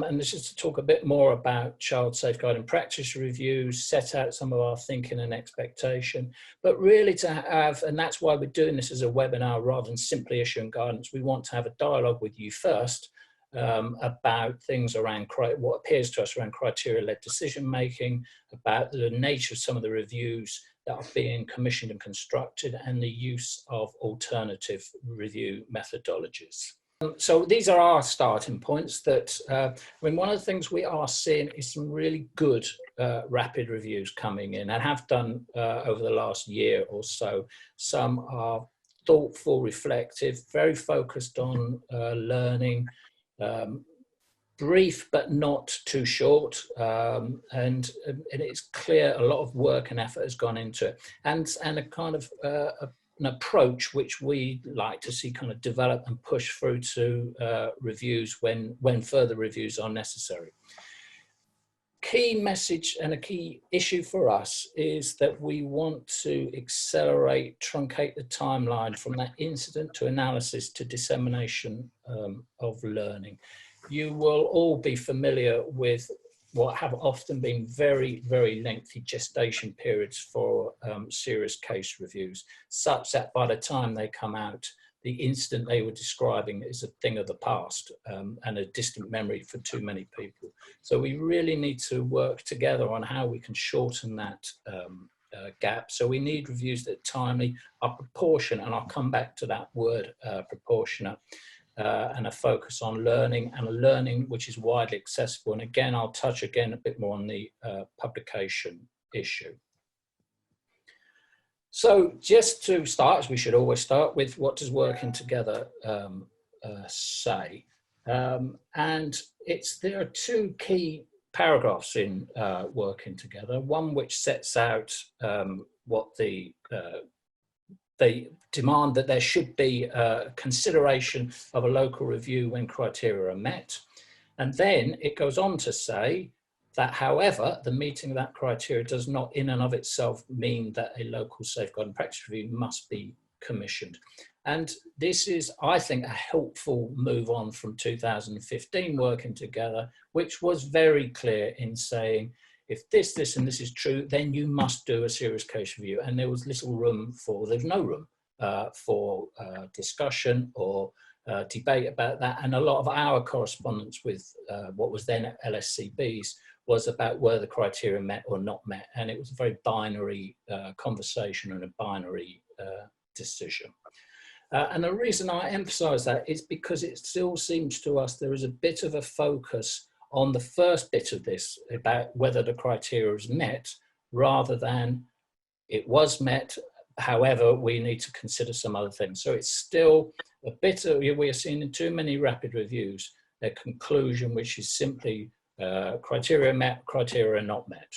And this is to talk a bit more about child safeguarding practice reviews, set out some of our thinking and expectation, but really to have, and that's why we're doing this as a webinar rather than simply issuing guidance, we want to have a dialogue with you first about things around what appears to us around criteria-led decision-making, about the nature of some of the reviews that are being commissioned and constructed, and the use of alternative review methodologies. So these are our starting points. That I mean, one of the things we are seeing is some really good rapid reviews coming in, and have done over the last year or so. Some are thoughtful, reflective, very focused on learning, brief but not too short, and it's clear a lot of work and effort has gone into it, and a kind of an approach which we like to see kind of develop and push through to reviews when further reviews are necessary. Key message and a key issue for us is that we want to accelerate, truncate the timeline from that incident to analysis to dissemination of learning. You will all be familiar with what have often been very, very lengthy gestation periods for serious case reviews, such that by the time they come out, the incident they were describing is a thing of the past and a distant memory for too many people. So we really need to work together on how we can shorten that gap. So we need reviews that timely, are proportionate, and I'll come back to that word proportionate. And a focus on learning, and a learning which is widely accessible. And again, I'll touch again a bit more on the publication issue. So just to start, as we should always start with, what does working together say? And there are two key paragraphs in working together. One which sets out what they demand that there should be consideration of a local review when criteria are met. And then it goes on to say that, however, the meeting of that criteria does not in and of itself mean that a local safeguarding practice review must be commissioned. And this is, I think, a helpful move on from 2015 working together, which was very clear in saying, if this and this is true, then you must do a serious case review. And there was little room there's no room for discussion or debate about that. And a lot of our correspondence with what was then LSCBs was about were the criteria met or not met. And it was a very binary conversation and a binary decision. And the reason I emphasize that is because it still seems to us there is a bit of a focus on the first bit of this about whether the criteria is met, rather than it was met, however, we need to consider some other things. So it's still a bit of, we are seeing in too many rapid reviews, a conclusion which is simply criteria met, criteria not met.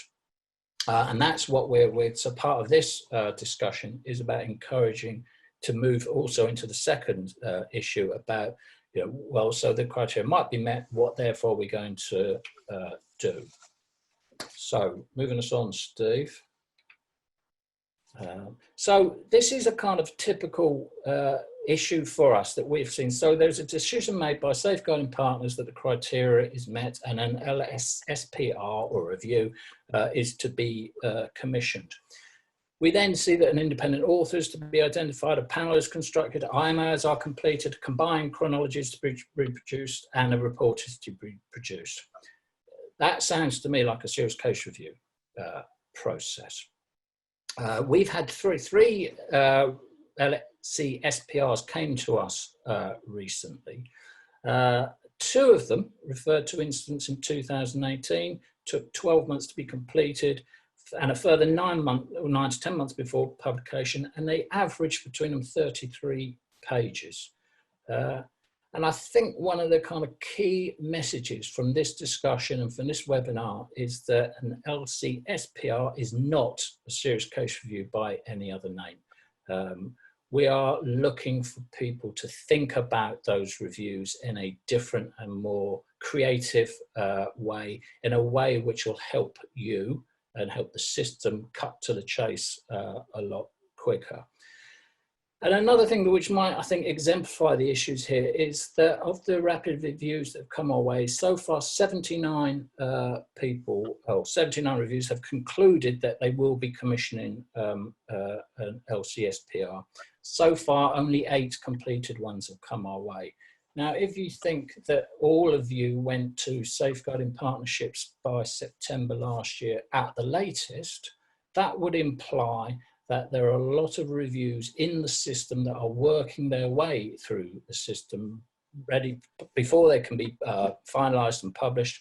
And that's what so part of this discussion is about encouraging to move also into the second issue about, well, so the criteria might be met, what therefore are we going to do? So moving us on, Steve. So this is a kind of typical issue for us that we've seen. So there's a decision made by safeguarding partners that the criteria is met and an LCSPR or review is to be commissioned. We then see that an independent author is to be identified, a panel is constructed, IMAs are completed, combined chronologies to be reproduced, and a report is to be produced. That sounds to me like a serious case review process. We've had three LCSPRs came to us recently. Two of them referred to incidents in 2018, took 12 months to be completed, and a further 9 to 10 months before publication, and they averaged between them 33 pages. And I think one of the kind of key messages from this discussion and from this webinar is that an LCSPR is not a serious case review by any other name. We are looking for people to think about those reviews in a different and more creative way, in a way which will help you and help the system cut to the chase a lot quicker. And another thing which might, I think, exemplify the issues here is that of the rapid reviews that have come our way, so far 79 or 79 reviews have concluded that they will be commissioning an LCSPR. So far, only 8 completed ones have come our way. Now, if you think that all of you went to safeguarding partnerships by September last year at the latest, that would imply that there are a lot of reviews in the system that are working their way through the system ready before they can be finalised and published,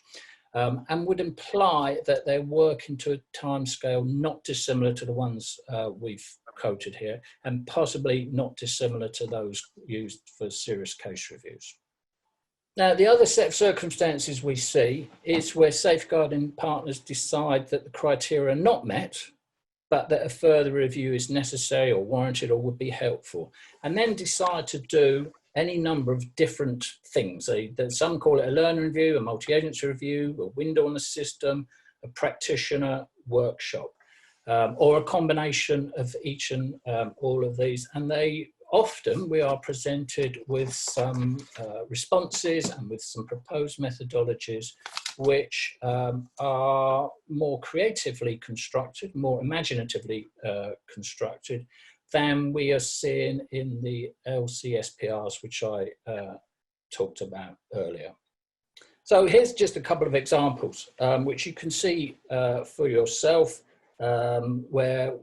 and would imply that they're working to a timescale not dissimilar to the ones we've quoted here, and possibly not dissimilar to those used for serious case reviews. Now, the other set of circumstances we see is where safeguarding partners decide that the criteria are not met, but that a further review is necessary or warranted or would be helpful, and then decide to do any number of different things. Some call it a learning review, a multi-agency review, a window on the system, a practitioner workshop, or a combination of each and all of these. And we are presented with some responses and with some proposed methodologies which are more creatively constructed, more imaginatively constructed than we are seeing in the LCSPRs, which I talked about earlier. So here's just a couple of examples, which you can see for yourself, where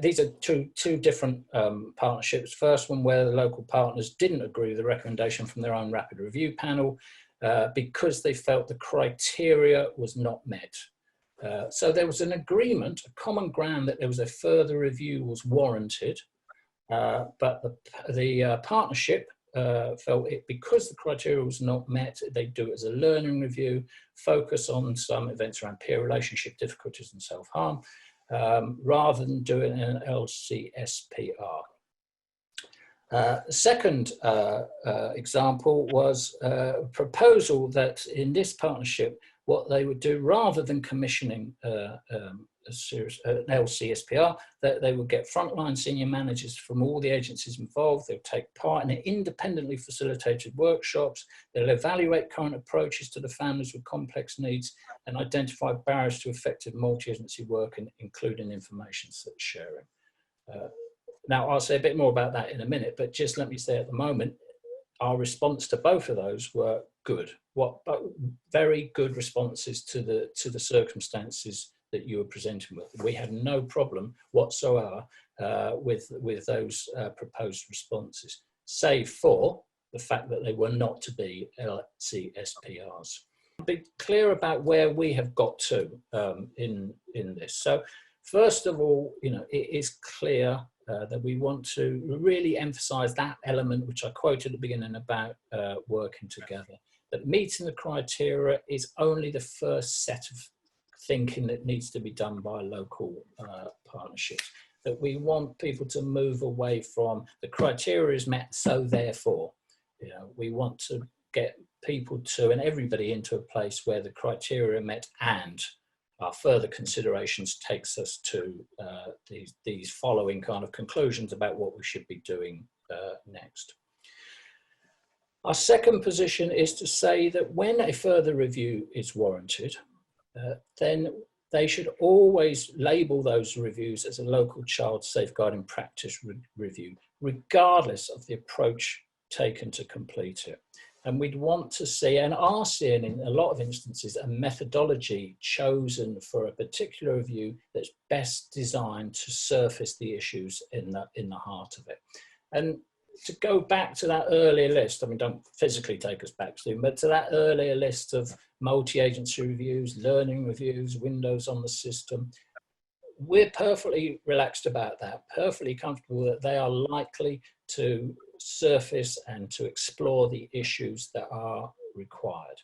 these are two different partnerships. First one where the local partners didn't agree with the recommendation from their own rapid review panel because they felt the criteria was not met. So there was an agreement, a common ground, that there was a further review was warranted, but the partnership felt because the criteria was not met, they'd do it as a learning review, focus on some events around peer relationship difficulties and self-harm, rather than doing an LCSPR. Second example was a proposal that in this partnership, what they would do, rather than commissioning an LCSPR, that they would get frontline senior managers from all the agencies involved. They'll take part in independently facilitated workshops. They'll evaluate current approaches to the families with complex needs and identify barriers to effective multi-agency work, including information sharing. Now, I'll say a bit more about that in a minute, but just let me say at the moment, our response to both of those were good. Very good responses to the circumstances that you were presenting with. We had no problem whatsoever with those proposed responses, save for the fact that they were not to be LCSPRs. Be clear about where we have got to in this. So, first of all, it is clear that we want to really emphasize that element which I quoted at the beginning about working together, that meeting the criteria is only the first set of thinking that needs to be done by local partnerships, that we want people to move away from the criteria is met, so therefore, we want to get people to and everybody into a place where the criteria are met and our further considerations takes us to these following kind of conclusions about what we should be doing next. Our second position is to say that when a further review is warranted, then they should always label those reviews as a local child safeguarding practice review, regardless of the approach taken to complete it. And we'd want to see, and are seeing in a lot of instances, a methodology chosen for a particular review that's best designed to surface the issues in the heart of it. And to go back to that earlier list, I mean, don't physically take us back to, but to that earlier list of multi-agency reviews, learning reviews, windows on the system, we're perfectly relaxed about that, perfectly comfortable that they are likely to surface and to explore the issues that are required.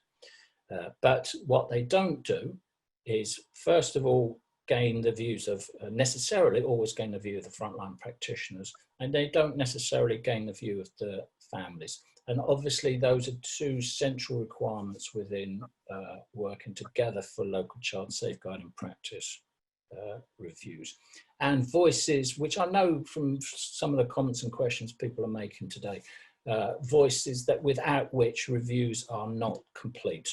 But what they don't do is, first of all, gain the views of, necessarily always gain the view of the frontline practitioners, and they don't necessarily gain the view of the families. And obviously those are two central requirements within working together for local child safeguarding practice. reviews. And voices, which I know from some of the comments and questions people are making today, voices that without which reviews are not complete.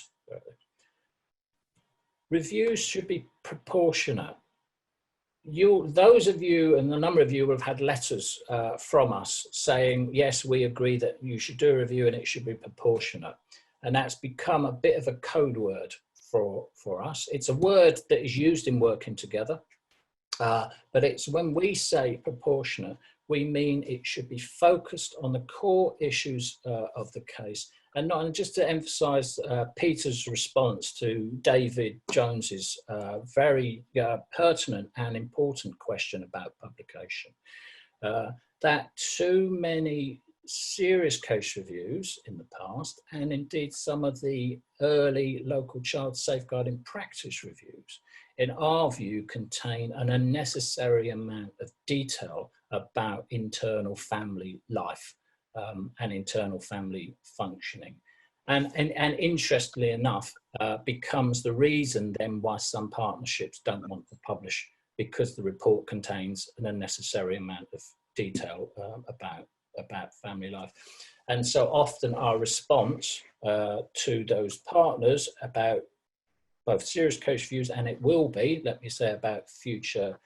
Reviews should be proportionate. Those of you, and the number of you, have had letters from us saying, yes, we agree that you should do a review and it should be proportionate. And that's become a bit of a code word for us. It's a word that is used in working together, but it's when we say proportionate, we mean it should be focused on the core issues of the case. And just to emphasise Peter's response to David Jones's very pertinent and important question about publication, that too many serious case reviews in the past, and indeed some of the early local child safeguarding practice reviews, in our view, contain an unnecessary amount of detail about internal family life and internal family functioning. And interestingly enough, becomes the reason then why some partnerships don't want to publish, because the report contains an unnecessary amount of detail about family life. And so often our response to those partners about both serious case reviews, and it will be, let me say, about future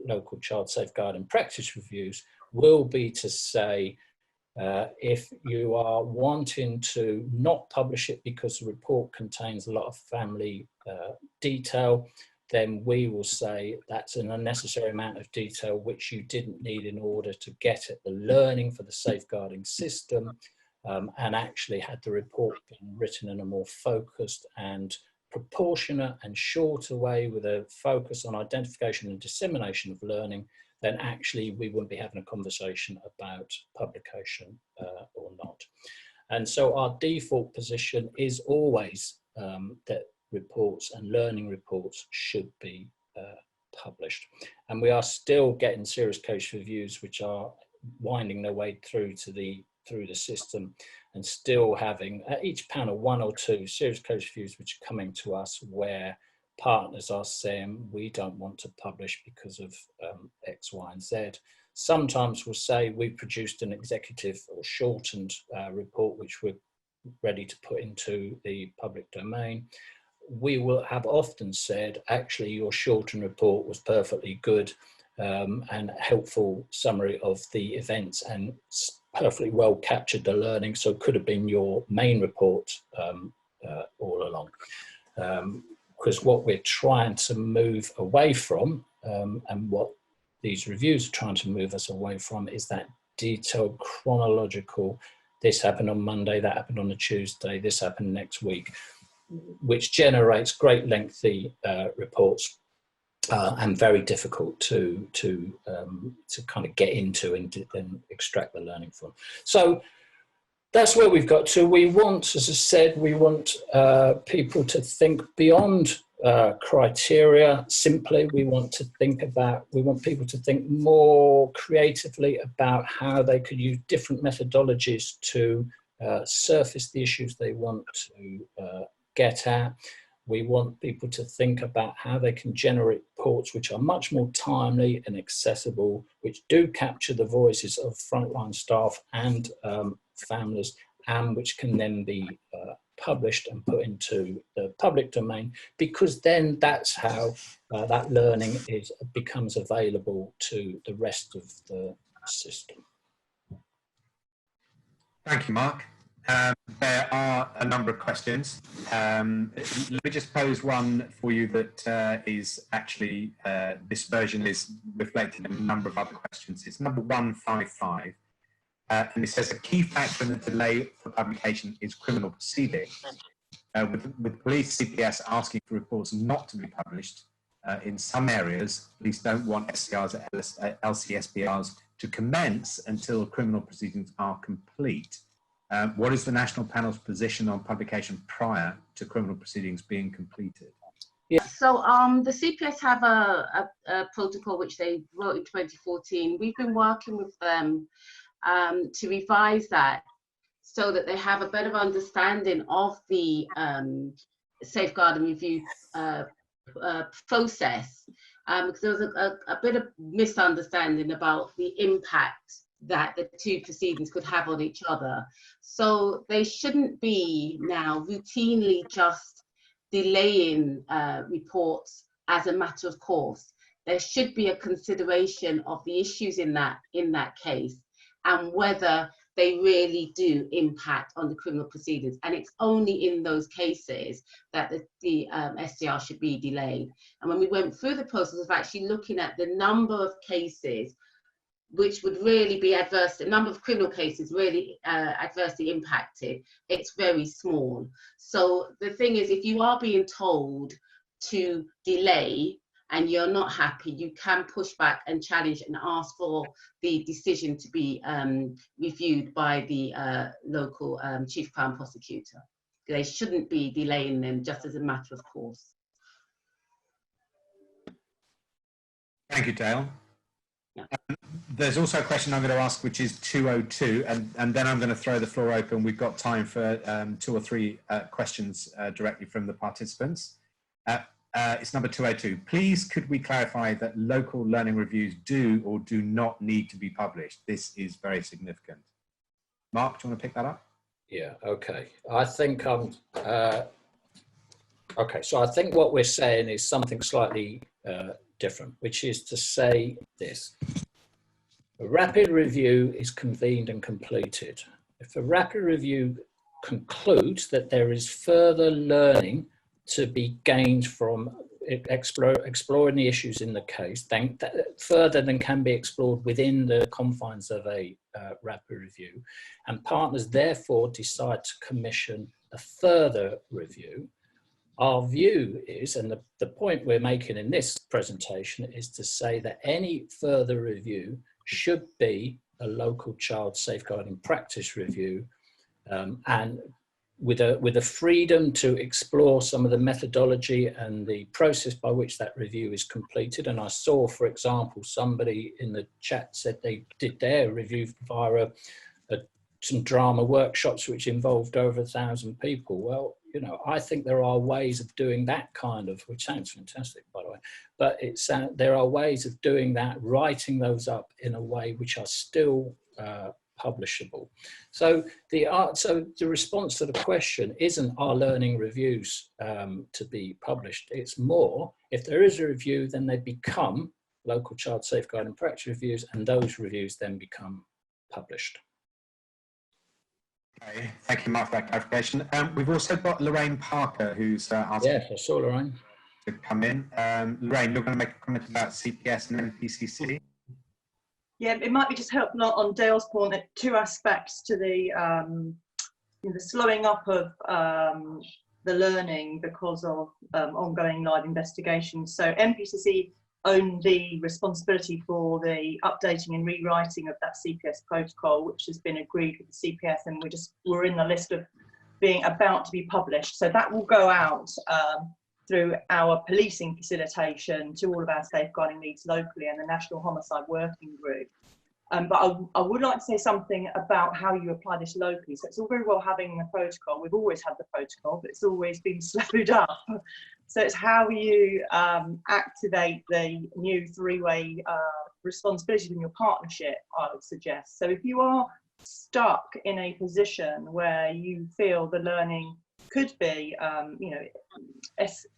local child safeguarding practice reviews, will be to say, if you are wanting to not publish it because the report contains a lot of family detail, then we will say that's an unnecessary amount of detail which you didn't need in order to get at the learning for the safeguarding system, and actually had the report been written in a more focused and proportionate and shorter way with a focus on identification and dissemination of learning, then actually we wouldn't be having a conversation about publication or not. And so our default position is always that reports and learning reports should be published. And we are still getting serious case reviews which are winding their way through the system, and still having at each panel 1 or 2 serious case reviews which are coming to us where partners are saying we don't want to publish because of X, Y, and Z. Sometimes we'll say we produced an executive or shortened report which we're ready to put into the public domain. We will have often said, actually, your shortened report was perfectly good and helpful summary of the events and perfectly well captured the learning, so it could have been your main report all along. Because what we're trying to move away from, and what these reviews are trying to move us away from, is that detailed chronological, this happened on Monday, that happened on a Tuesday, this happened next week, which generates great lengthy reports and very difficult to kind of get into and extract the learning from. So that's where we've got to. We want, as I said, we want people to think beyond criteria simply. We want people to think more creatively about how they could use different methodologies to surface the issues they want to get at. We want people to think about how they can generate reports which are much more timely and accessible, which do capture the voices of frontline staff and families, and which can then be published and put into the public domain, because then that's how that learning becomes available to the rest of the system. Thank you, Mark. There are a number of questions. Let me just pose one for you that is actually, this version is reflected in a number of other questions. It's number 155. And it says a key factor in the delay for publication is criminal proceedings. With police CPS asking for reports not to be published, in some areas, police don't want SCRs or LCSPRs to commence until criminal proceedings are complete. What is the National Panel's position on publication prior to criminal proceedings being completed? Yeah, so the CPS have a protocol which they wrote in 2014. We've been working with them to revise that so that they have a better understanding of the safeguarding review process, because there was a bit of misunderstanding about the impact that the two proceedings could have on each other. So they shouldn't be now routinely just delaying reports as a matter of course. There should be a consideration of the issues in that case and whether they really do impact on the criminal proceedings. And it's only in those cases that the SCR should be delayed. And when we went through the process of actually looking at the number of cases which would really be adverse, the number of criminal cases really adversely impacted, it's very small. So the thing is, if you are being told to delay and you're not happy, you can push back and challenge and ask for the decision to be reviewed by the local chief crown prosecutor. They shouldn't be delaying them just as a matter of course. Thank you, Dale. Yeah. There's also a question I'm going to ask, which is 202, and then I'm going to throw the floor open. We've got time for 2 or 3 questions directly from the participants. It's number 202. Please, could we clarify that local learning reviews do or do not need to be published? This is very significant. Mark, do you want to pick that up? Yeah, okay. I think okay, so I think what we're saying is something slightly different, which is to say this. A rapid review is convened and completed. If a rapid review concludes that there is further learning to be gained from exploring the issues in the case, then further than can be explored within the confines of a rapid review, and partners therefore decide to commission a further review, our view is, and the point we're making in this presentation is to say that any further review should be a local child safeguarding practice review, and with a freedom to explore some of the methodology and the process by which that review is completed. And I saw, for example, somebody in the chat said they did their review via some drama workshops which involved over 1,000 people. Well, you know, I think there are ways of doing that kind of, which sounds fantastic, by the way, but there are ways of doing that, writing those up in a way which are still publishable. So the response to the question isn't, are learning reviews to be published? It's more, if there is a review, then they become local child safeguarding practice reviews, and those reviews then become published. Okay, thank you, Mark, for that clarification. We've also got Lorraine Parker, who's asked Yes, I saw Lorraine to come in. Lorraine, you're going to make a comment about CPS and NPCC? Yeah, it might be just helpful on Dale's point that 2 aspects to the slowing up of the learning because of ongoing live investigations. So NPCC own the responsibility for the updating and rewriting of that CPS protocol, which has been agreed with the CPS, and we're in the list of being about to be published. So that will go out through our policing facilitation to all of our safeguarding leads locally and the National Homicide Working Group. But I would like to say something about how you apply this locally. So it's all very well having the protocol. We've always had the protocol, but it's always been slowed up. So it's how you activate the new 3-way responsibility in your partnership, I would suggest. So if you are stuck in a position where you feel the learning could be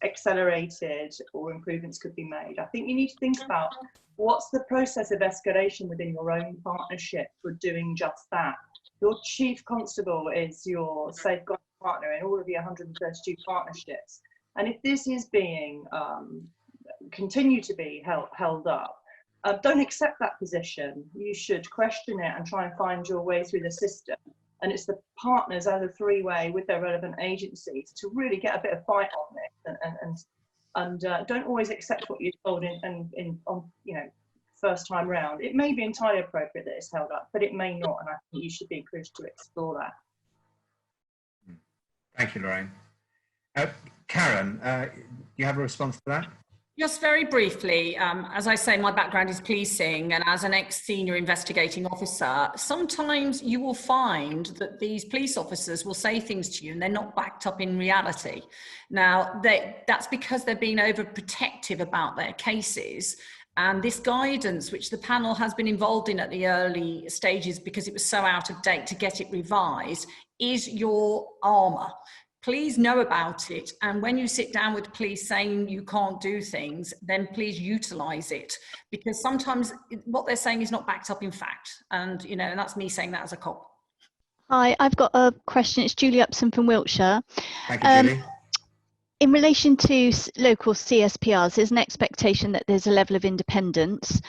accelerated or improvements could be made, I think you need to think about what's the process of escalation within your own partnership for doing just that. Your chief constable is your safeguard partner in all of your 132 partnerships. And if this is being continue to be held up, don't accept that position. You should question it and try and find your way through the system. And it's the partners as a 3-way with their relevant agencies to really get a bit of fight on it, and don't always accept what you're told on first time round. It may be entirely appropriate that it's held up, but it may not, and I think you should be encouraged to explore that. Thank you, Lorraine. Karen, you have a response to that? Just very briefly, as I say, my background is policing, and as an ex-senior investigating officer, sometimes you will find that these police officers will say things to you and they're not backed up in reality. Now, that's because they're being overprotective about their cases. And this guidance, which the panel has been involved in at the early stages because it was so out of date to get it revised, is your armour. Please know about it. And when you sit down with police saying you can't do things, then please utilize it, because sometimes what they're saying is not backed up in fact. And, you know, and that's me saying that as a cop. Hi, I've got a question. It's Julie Upson from Wiltshire. Thank you, Julie. In relation to local CSPRs, there's an expectation that there's a level of independence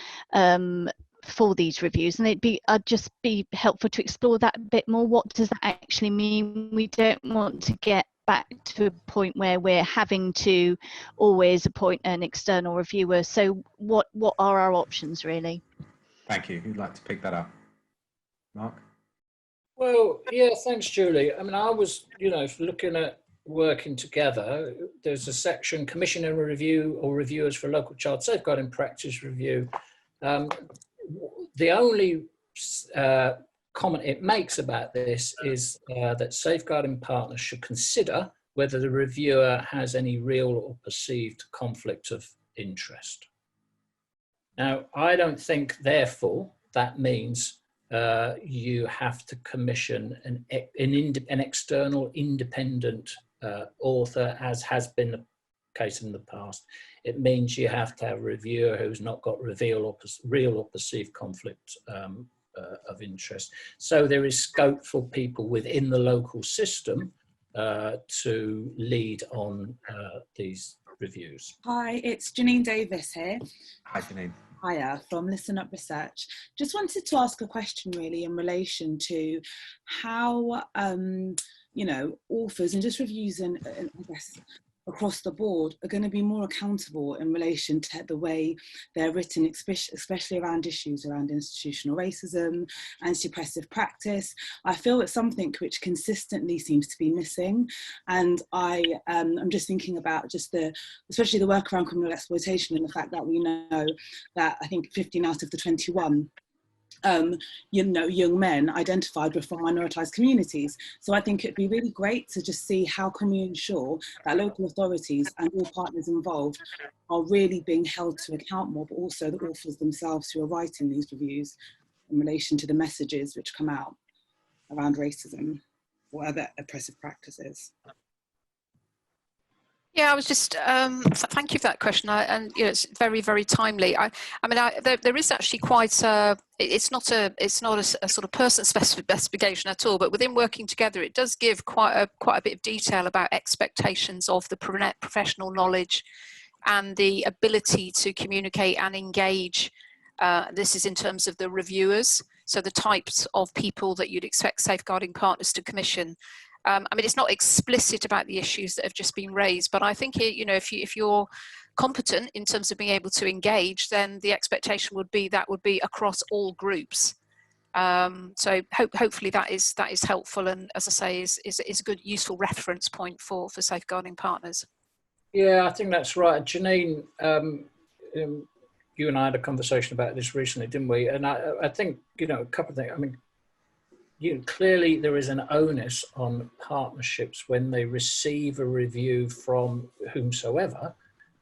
for these reviews, and I'd just be helpful to explore that a bit more. What does that actually mean? We don't want to get back to a point where we're having to always appoint an external reviewer. So what are our options, really? Thank you. Who'd like to pick that up? Mark? Well, yeah, thanks, Julie. I mean, I was, you know, looking at working together. There's a section, commission and review or reviewers for local child safeguarding practice review. The only comment it makes about this is that safeguarding partners should consider whether the reviewer has any real or perceived conflict of interest. Now, I don't think, therefore, that means you have to commission an external independent author, as has been the case in the past. It means you have to have a reviewer who's not got real or perceived conflict of interest. So there is scope for people within the local system to lead on these reviews. Hi, it's Janine Davis here. Hi, Janine. Hiya, from Listen Up Research. Just wanted to ask a question really in relation to how, you know, authors and just reviews and I guess across the board are going to be more accountable in relation to the way they're written, especially around issues around institutional racism and suppressive practice. I feel it's something which consistently seems to be missing, and I'm just thinking about just especially the work around criminal exploitation, and the fact that we know that I think 15 out of the 21 you know, young men identified with minoritized communities. So I think it'd be really great to just see how can we ensure that local authorities and all partners involved are really being held to account more, but also the authors themselves who are writing these reviews in relation to the messages which come out around racism or other oppressive practices. Yeah, I was just, thank you for that question. And you know, it's very, very timely. I mean, there is actually quite it's not a sort of person specification at all, but within working together, it does give quite a bit of detail about expectations of the professional knowledge and the ability to communicate and engage. This is in terms of the reviewers. So the types of people that you'd expect safeguarding partners to commission. I mean, it's not explicit about the issues that have just been raised, but I think, you know, if you're competent in terms of being able to engage, then the expectation would be that would be across all groups. So hopefully that is helpful, and as I say, is a good, useful reference point for safeguarding partners. Yeah, I think that's right, Janine. You and I had a conversation about this recently, didn't we? And I think, you know, a couple of things. I mean, clearly there is an onus on partnerships when they receive a review from whomsoever.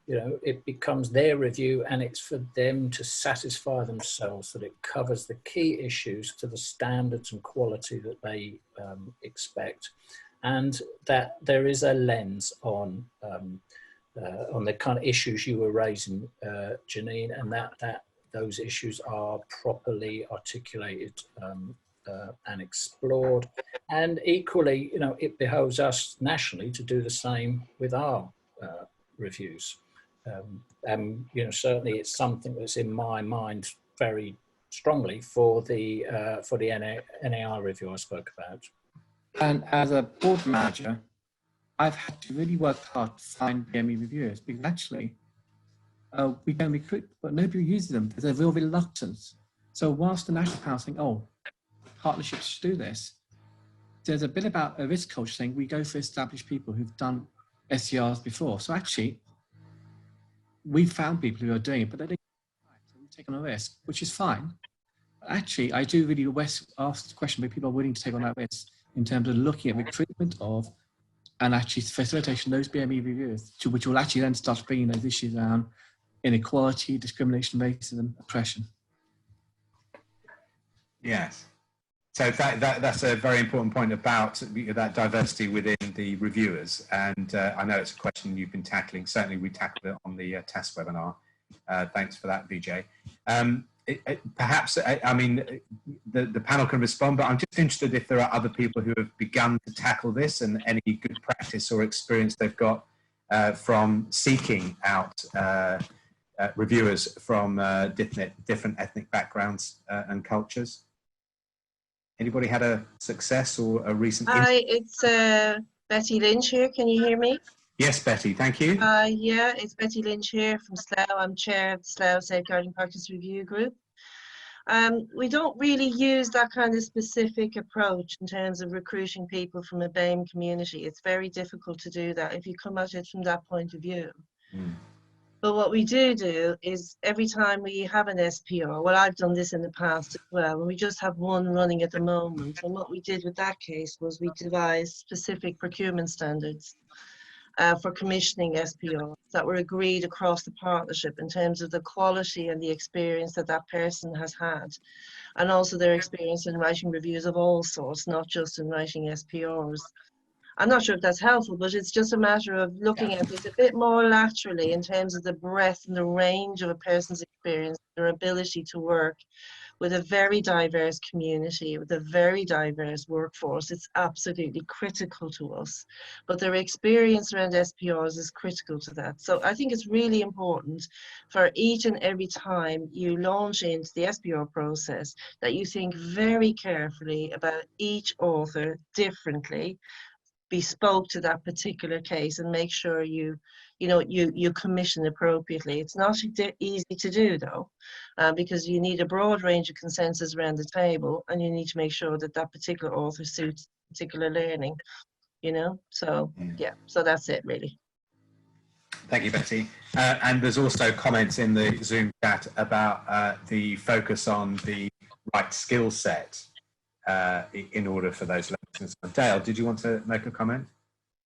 You know, it becomes their review, and it's for them to satisfy themselves that it covers the key issues to the standards and quality that they expect, and that there is a lens on the kind of issues you were raising, Janine, and that those issues are properly articulated and explored. And equally, you know, it behoves us nationally to do the same with our reviews. And you know, certainly it's something that's in my mind very strongly for the NAR review I spoke about. And as a board manager, I've had to really work hard to find BME reviewers, because actually we don't recruit, but nobody uses them. There's a real reluctance. So whilst the national panel saying, oh, partnerships should do this, there's a bit about a risk culture saying we go for established people who've done SCRs before. So actually, we've found people who are doing it, but they don't take on a risk, which is fine. But actually, I do really ask the question whether people are willing to take on that risk in terms of looking at recruitment of and actually facilitation of those BME reviews, which will actually then start bringing those issues around inequality, discrimination, racism, oppression. Yes. So that's a very important point about that diversity within the reviewers. And I know it's a question you've been tackling. Certainly we tackled it on the test webinar. Thanks for that, Vijay. Perhaps, I mean, the panel can respond, but I'm just interested if there are other people who have begun to tackle this and any good practice or experience they've got from seeking out reviewers from different ethnic backgrounds and cultures. Anybody had a success or a recent? Hi, it's Betty Lynch here. Can you hear me? Yes, Betty, thank you. Yeah, it's Betty Lynch here from Slough. I'm chair of the Slough Safeguarding Practice Review Group. We don't really use that kind of specific approach in terms of recruiting people from a BAME community. It's very difficult to do that if you come at it from that point of view. Mm. But what we do is every time we have an SPR, well, I've done this in the past as well, and we just have one running at the moment. And what we did with that case was we devised specific procurement standards for commissioning SPRs that were agreed across the partnership in terms of the quality and the experience that that person has had, and also their experience in writing reviews of all sorts, not just in writing SPRs. I'm not sure if that's helpful, but it's just a matter of looking at this a bit more laterally in terms of the breadth and the range of a person's experience, their ability to work with a very diverse community, with a very diverse workforce. It's absolutely critical to us. But their experience around SPRs is critical to that. So I think it's really important for each and every time you launch into the SPR process that you think very carefully about each author differently, bespoke to that particular case, and make sure you commission appropriately. It's not easy to do though, because you need a broad range of consensus around the table, and you need to make sure that that particular author suits particular learning, so yeah, so that's it really. Thank you, Betty. And there's also comments in the Zoom chat about the focus on the right skill set in order for those lessons. Dale, did you want to make a comment?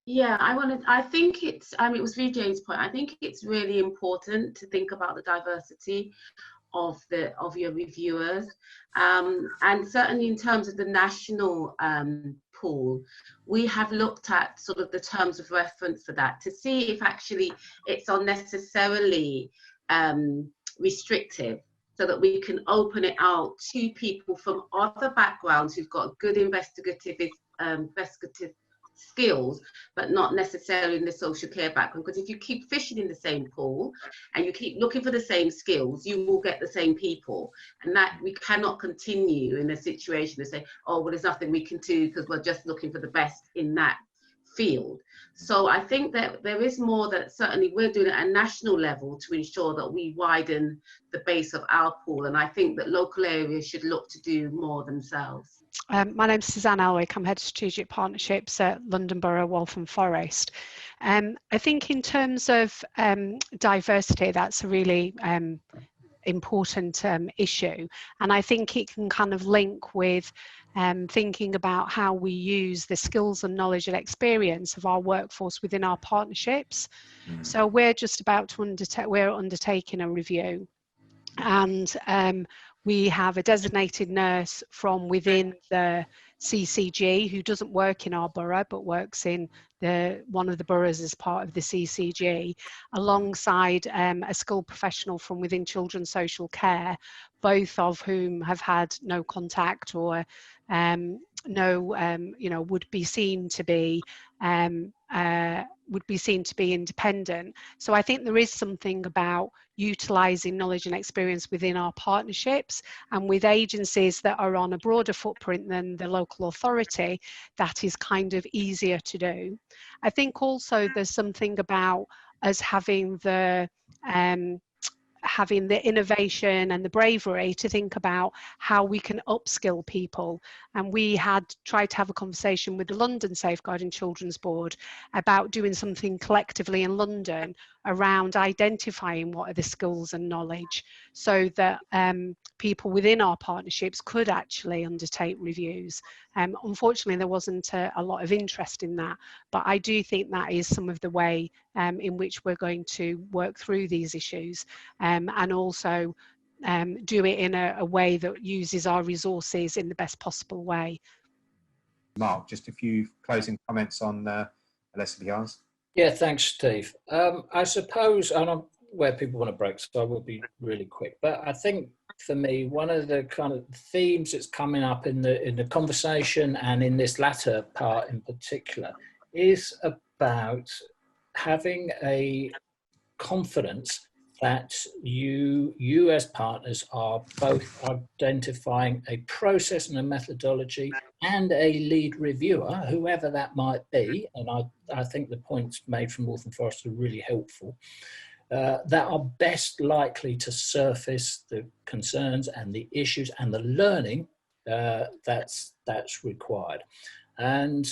Yeah, I think it's, it was Vijay's point. I think it's really important to think about the diversity of your reviewers, and certainly in terms of the national pool, we have looked at sort of the terms of reference for that to see if actually it's unnecessarily restrictive, so that we can open it out to people from other backgrounds who've got good investigative skills, but not necessarily in the social care background. Because if you keep fishing in the same pool and you keep looking for the same skills, you will get the same people. And that we cannot continue in a situation to say, oh, well, there's nothing we can do because we're just looking for the best in that field. So I think that there is more that certainly we're doing at a national level to ensure that we widen the base of our pool. And I think that local areas should look to do more themselves. My name's Suzanne Alwick. I'm Head of Strategic Partnerships at London Borough, Waltham Forest. I think in terms of diversity, that's a really important issue. And I think it can kind of link with thinking about how we use the skills and knowledge and experience of our workforce within our partnerships. So we're just about to undertaking a review, and we have a designated nurse from within the CCG who doesn't work in our borough but works in one of the boroughs as part of the CCG, alongside a skilled professional from within children's social care, both of whom have had no contact or would be seen to be independent. So I think there is something about utilising knowledge and experience within our partnerships, and with agencies that are on a broader footprint than the local authority, that is kind of easier to do. I think also there's something about us having the innovation and the bravery to think about how we can upskill people. And we had tried to have a conversation with the London Safeguarding Children's Board about doing something collectively in London around identifying what are the skills and knowledge, so that people within our partnerships could actually undertake reviews. Unfortunately, there wasn't a lot of interest in that, but I do think that is some of the way in which we're going to work through these issues, and also do it in a way that uses our resources in the best possible way. Mark, just a few closing comments on LCSPRs. Yeah, thanks, Steve. I suppose, and I'm where people want to break, so I will be really quick. But I think for me, one of the kind of themes that's coming up in the conversation and in this latter part in particular is about having a confidence that you as partners are both identifying a process and a methodology and a lead reviewer, whoever that might be, and I think the points made from Waltham Forest are really helpful, that are best likely to surface the concerns and the issues and the learning that's required. And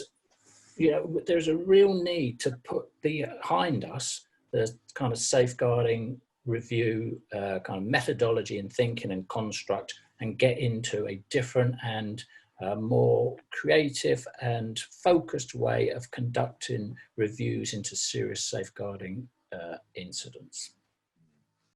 you know, there's a real need to put behind us the kind of safeguarding review kind of methodology and thinking and construct, and get into a different and more creative and focused way of conducting reviews into serious safeguarding incidents.